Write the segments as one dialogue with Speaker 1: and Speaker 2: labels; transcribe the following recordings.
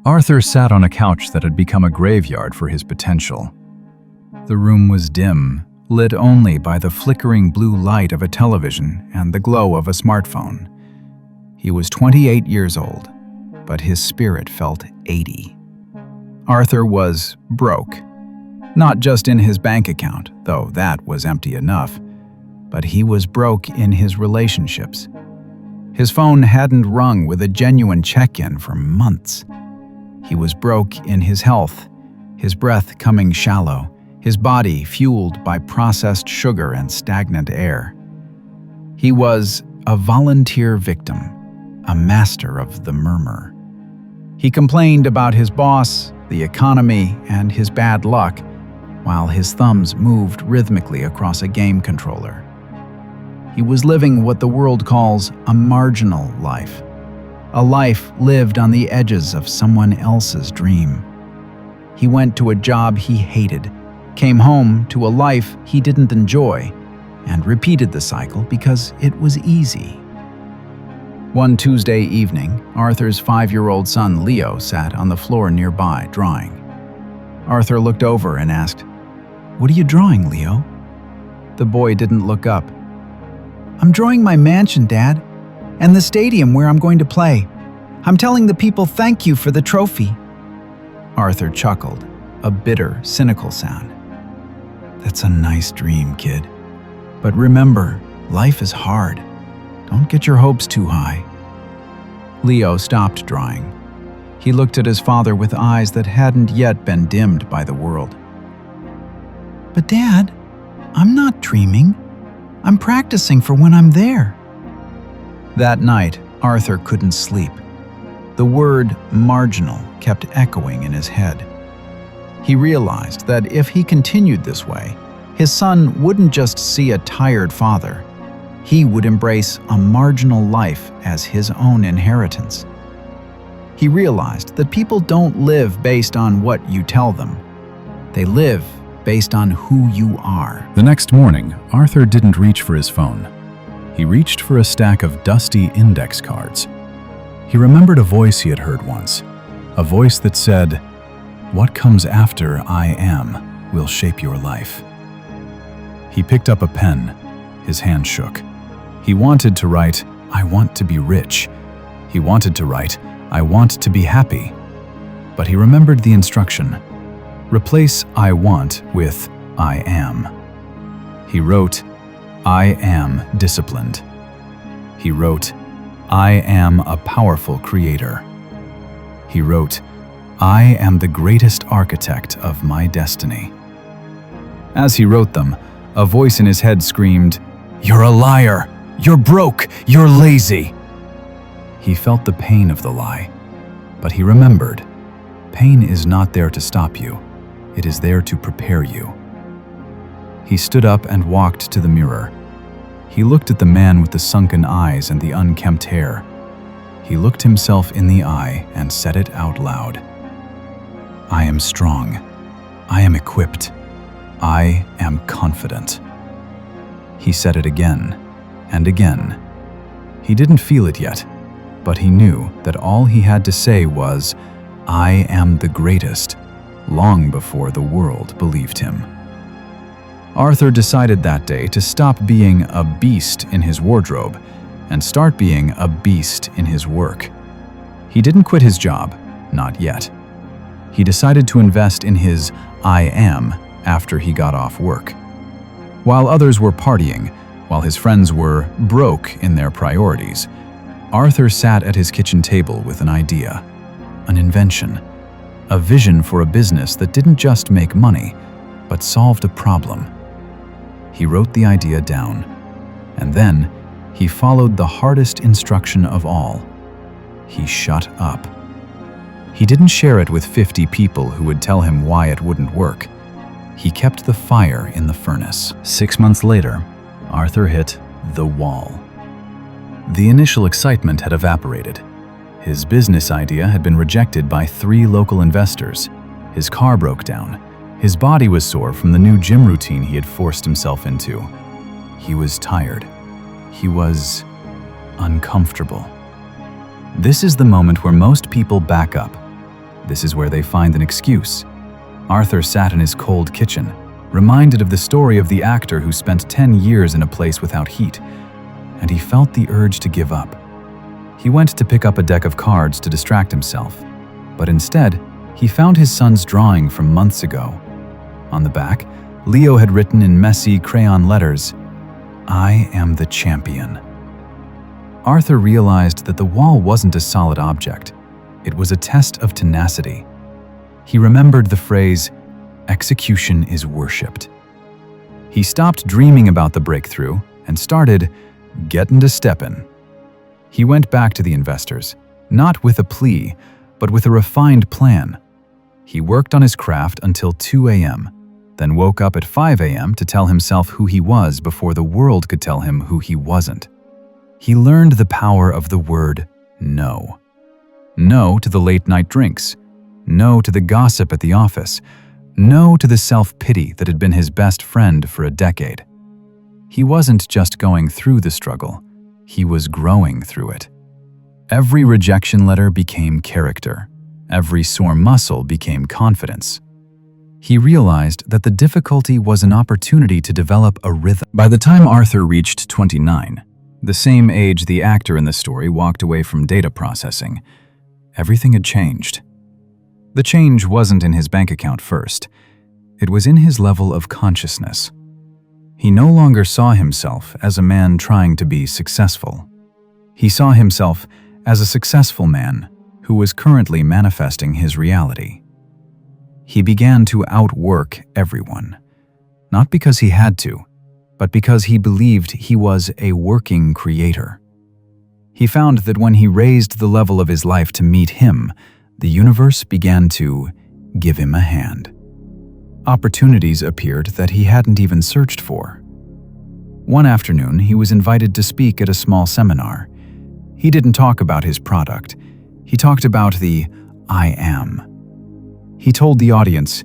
Speaker 1: Arthur sat on a couch that had become a graveyard for his potential. The room was dim, lit only by the flickering blue light of a television and the glow of a smartphone. He was 28 years old, but his spirit felt 80. Arthur was broke. Not just in his bank account, though that was empty enough, but he was broke in his relationships. His phone hadn't rung with a genuine check-in for months. He was broke in his health, his breath coming shallow, his body fueled by processed sugar and stagnant air. He was a volunteer victim, a master of the murmur. He complained about his boss, the economy, and his bad luck, while his thumbs moved rhythmically across a game controller. He was living what the world calls a marginal life, a life lived on the edges of someone else's dream. He went to a job he hated, came home to a life he didn't enjoy, and repeated the cycle because it was easy. One Tuesday evening, Arthur's 5-year-old son Leo sat on the floor nearby, drawing. Arthur looked over and asked, "What are you drawing, Leo?" The boy didn't look up. "I'm drawing my mansion, Dad, and the stadium where I'm going to play. I'm telling the people thank you for the trophy." Arthur chuckled, a bitter, cynical sound. "That's a nice dream, kid. But remember, life is hard. Don't get your hopes too high." Leo stopped drawing. He looked at his father with eyes that hadn't yet been dimmed by the world. "But Dad, I'm not dreaming. I'm practicing for when I'm there." That night, Arthur couldn't sleep. The word marginal kept echoing in his head. He realized that if he continued this way, his son wouldn't just see a tired father. He would embrace a marginal life as his own inheritance. He realized that people don't live based on what you tell them. They live based on who you are.
Speaker 2: The next morning, Arthur didn't reach for his phone. He reached for a stack of dusty index cards. He remembered a voice he had heard once, a voice that said, "What comes after I am will shape your life." He picked up a pen. His hand shook. He wanted to write, "I want to be rich." He wanted to write, "I want to be happy." But he remembered the instruction. Replace "I want" with "I am." He wrote, "I am disciplined." He wrote, "I am a powerful creator." He wrote, "I am the greatest architect of my destiny." As he wrote them, a voice in his head screamed, "You're a liar! You're broke! You're lazy!" He felt the pain of the lie, but he remembered, pain is not there to stop you. It is there to prepare you. He stood up and walked to the mirror. He looked at the man with the sunken eyes and the unkempt hair. He looked himself in the eye and said it out loud. "I am strong. I am equipped. I am confident." He said it again and again. He didn't feel it yet, but he knew that all he had to say was, "I am the greatest," long before the world believed him. Arthur decided that day to stop being a beast in his wardrobe and start being a beast in his work. He didn't quit his job, not yet. He decided to invest in his "I am" after he got off work. While others were partying, while his friends were broke in their priorities, Arthur sat at his kitchen table with an idea, an invention, a vision for a business that didn't just make money, but solved a problem. He wrote the idea down, and then he followed the hardest instruction of all. He shut up. He didn't share it with 50 people who would tell him why it wouldn't work. He kept the fire in the furnace. 6 months later, Arthur hit the wall. The initial excitement had evaporated. His business idea had been rejected by 3 local investors. His car broke down. His body was sore from the new gym routine he had forced himself into. He was tired. He was uncomfortable. This is the moment where most people back up.
Speaker 1: This is where they find an excuse. Arthur sat in his cold kitchen, reminded of the story of the actor who spent 10 years in a place without heat, and he felt the urge to give up. He went to pick up a deck of cards to distract himself, but instead, he found his son's drawing from months ago. On the back, Leo had written in messy crayon letters, "I am the champion." Arthur realized that the wall wasn't a solid object. It was a test of tenacity. He remembered the phrase, "Execution is worshipped." He stopped dreaming about the breakthrough and started getting to steppin'. He went back to the investors, not with a plea, but with a refined plan. He worked on his craft until 2 a.m., then woke up at 5 a.m. to tell himself who he was before the world could tell him who he wasn't. He learned the power of the word no. No to the late-night drinks. No to the gossip at the office. No to the self-pity that had been his best friend for a decade. He wasn't just going through the struggle, he was growing through it. Every rejection letter became character. Every sore muscle became confidence. He realized that the difficulty was an opportunity to develop a rhythm. By the time Arthur reached 29, the same age the actor in the story walked away from data processing, everything had changed. The change wasn't in his bank account first. It was in his level of consciousness. He no longer saw himself as a man trying to be successful. He saw himself as a successful man who was currently manifesting his reality. He began to outwork everyone, not because he had to, but because he believed he was a working creator. He found that when he raised the level of his life to meet him, the universe began to give him a hand. Opportunities appeared that he hadn't even searched for. One afternoon, he was invited to speak at a small seminar. He didn't talk about his product. He talked about the I am. He told the audience,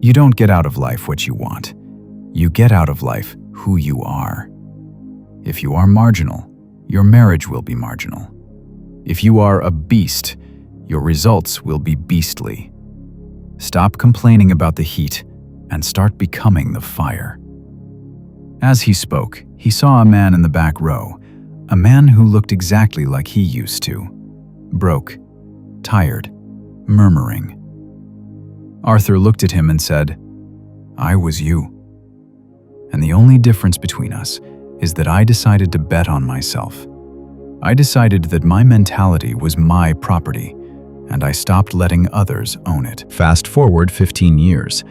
Speaker 1: "You don't get out of life what you want. You get out of life who you are. If you are marginal, your marriage will be marginal. If you are a beast, your results will be beastly. Stop complaining about the heat and start becoming the fire." As he spoke, he saw a man in the back row, a man who looked exactly like he used to. Broke, tired, murmuring. Arthur looked at him and said, "I was you. And the only difference between us is that I decided to bet on myself. I decided that my mentality was my property, and I stopped letting others own it." Fast forward 15 years.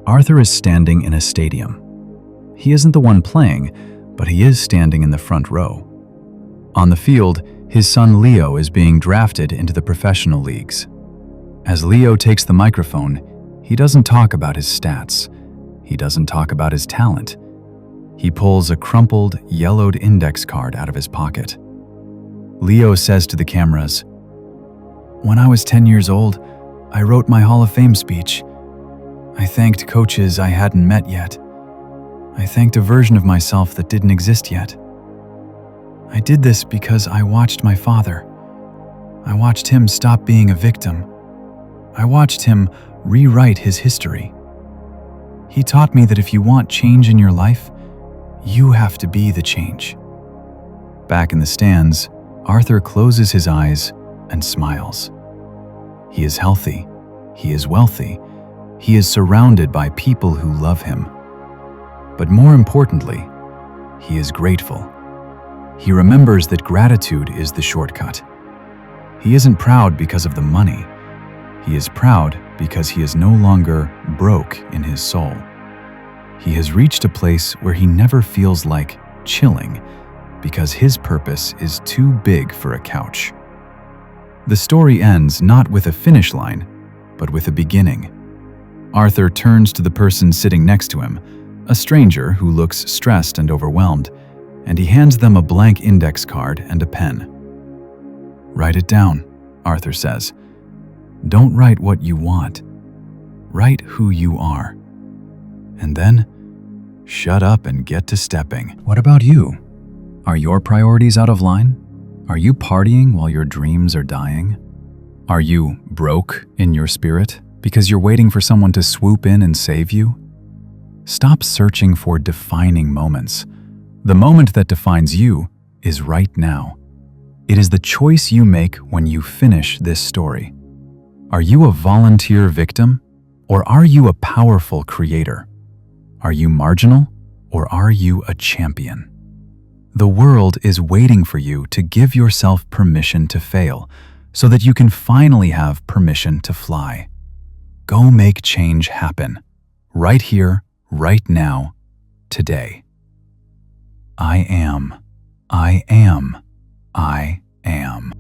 Speaker 1: Arthur is standing in a stadium. He isn't the one playing, but he is standing in the front row. On the field, his son Leo is being drafted into the professional leagues. As Leo takes the microphone, he doesn't talk about his stats. He doesn't talk about his talent. He pulls a crumpled, yellowed index card out of his pocket. Leo says to the cameras, "When I was 10 years old, I wrote my Hall of Fame speech. I thanked coaches I hadn't met yet. I thanked a version of myself that didn't exist yet. I did this because I watched my father. I watched him stop being a victim. I watched him rewrite his history. He taught me that if you want change in your life, you have to be the change." Back in the stands, Arthur closes his eyes and smiles. He is healthy. He is wealthy. He is surrounded by people who love him. But more importantly, he is grateful. He remembers that gratitude is the shortcut. He isn't proud because of the money. He is proud because he is no longer broke in his soul. He has reached a place where he never feels like chilling because his purpose is too big for a couch. The story ends not with a finish line, but with a beginning. Arthur turns to the person sitting next to him, a stranger who looks stressed and overwhelmed, and he hands them a blank index card and a pen. "Write it down," Arthur says. "Don't write what you want. Write who you are. And then, shut up and get to stepping." What about you? Are your priorities out of line? Are you partying while your dreams are dying? Are you broke in your spirit because you're waiting for someone to swoop in and save you? Stop searching for defining moments. The moment that defines you is right now. It is the choice you make when you finish this story. Are you a volunteer victim, or are you a powerful creator? Are you marginal, or are you a champion? The world is waiting for you to give yourself permission to fail, so that you can finally have permission to fly. Go make change happen, right here, right now, today. I am. I am.